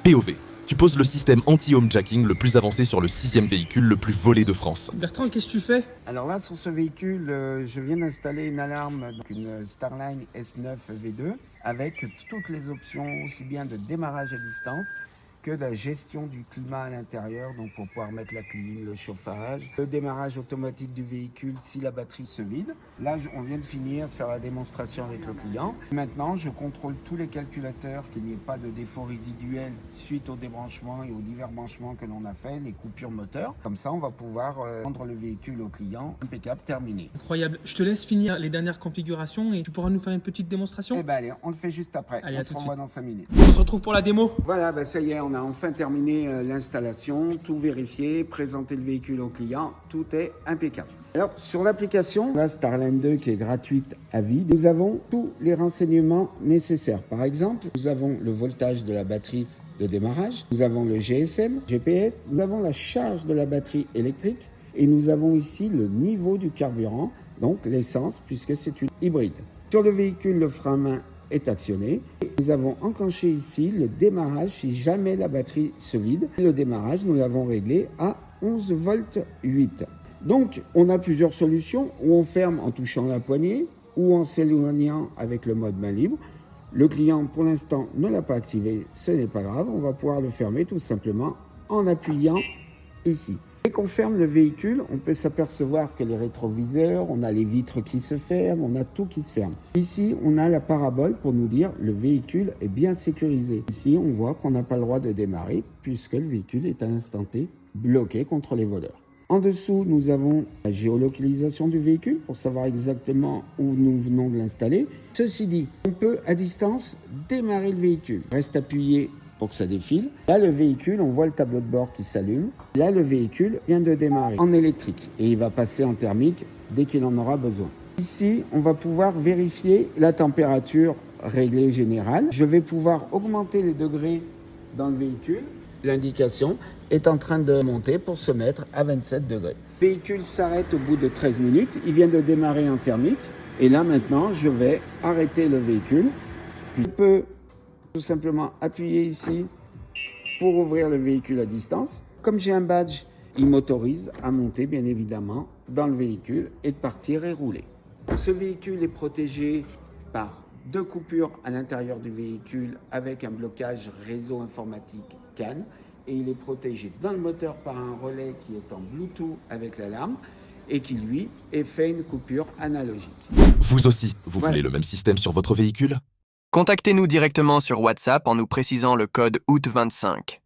POV. Tu poses le système anti-home jacking le plus avancé sur le 6e véhicule le plus volé de France. Bertrand, qu'est-ce que tu fais? Alors là, sur ce véhicule, je viens d'installer une alarme, donc une Starline S9 V2, avec toutes les options, aussi bien de démarrage à distance que de la gestion du climat à l'intérieur, donc pour pouvoir mettre la clim, le chauffage, le démarrage automatique du véhicule si la batterie se vide. Là, on vient de finir de faire la démonstration avec le client. Maintenant, je contrôle tous les calculateurs, qu'il n'y ait pas de défaut résiduel suite au débranchement et aux divers branchements que l'on a fait, les coupures moteurs. Comme ça, on va pouvoir rendre le véhicule au client impeccable, terminé. Incroyable. Je te laisse finir les dernières configurations et tu pourras nous faire une petite démonstration. Eh ben allez, on le fait juste après. Allez, on à se tout de revoit suite. dans 5 minutes. On se retrouve pour la démo. Voilà, ça y est, on a enfin terminé l'installation, tout vérifié, présenté le véhicule au client, tout est impeccable. Alors, sur l'application, la Starline 2 qui est gratuite à vie, nous avons tous les renseignements nécessaires. Par exemple, nous avons le voltage de la batterie de démarrage, nous avons le GSM, GPS, nous avons la charge de la batterie électrique et nous avons ici le niveau du carburant, donc l'essence, puisque c'est une hybride. Sur le véhicule, le frein à main est actionné. Nous avons enclenché ici le démarrage si jamais la batterie se vide. Le démarrage, nous l'avons réglé à 11 volts 8. Donc, on a plusieurs solutions où on ferme en touchant la poignée ou en s'éloignant avec le mode main libre. Le client, pour l'instant, ne l'a pas activé, ce n'est pas grave. On va pouvoir le fermer tout simplement en appuyant ici. Dès qu'on ferme le véhicule, on peut s'apercevoir que les rétroviseurs, on a les vitres qui se ferment, on a tout qui se ferme. Ici, on a la parabole pour nous dire le véhicule est bien sécurisé. Ici, on voit qu'on n'a pas le droit de démarrer puisque le véhicule est à l'instant T bloqué contre les voleurs. En dessous, nous avons la géolocalisation du véhicule pour savoir exactement où nous venons de l'installer. Ceci dit, on peut à distance démarrer le véhicule. Reste appuyé pour que ça défile. Là, le véhicule, on voit le tableau de bord qui s'allume. Là, le véhicule vient de démarrer en électrique et il va passer en thermique dès qu'il en aura besoin. Ici, on va pouvoir vérifier la température réglée générale. Je vais pouvoir augmenter les degrés dans le véhicule. L'indication est en train de monter pour se mettre à 27 degrés. Le véhicule s'arrête au bout de 13 minutes. Il vient de démarrer en thermique. Et là, maintenant, je vais arrêter le véhicule. Je peux tout simplement appuyer ici pour ouvrir le véhicule à distance. Comme j'ai un badge, il m'autorise à monter bien évidemment dans le véhicule et de partir et rouler. Ce véhicule est protégé par 2 coupures à l'intérieur du véhicule avec un blocage réseau informatique CAN et il est protégé dans le moteur par un relais qui est en Bluetooth avec l'alarme et qui lui est fait une coupure analogique. Vous aussi, vous voulez le même système sur votre véhicule? Contactez-nous directement sur WhatsApp en nous précisant le code OUT25.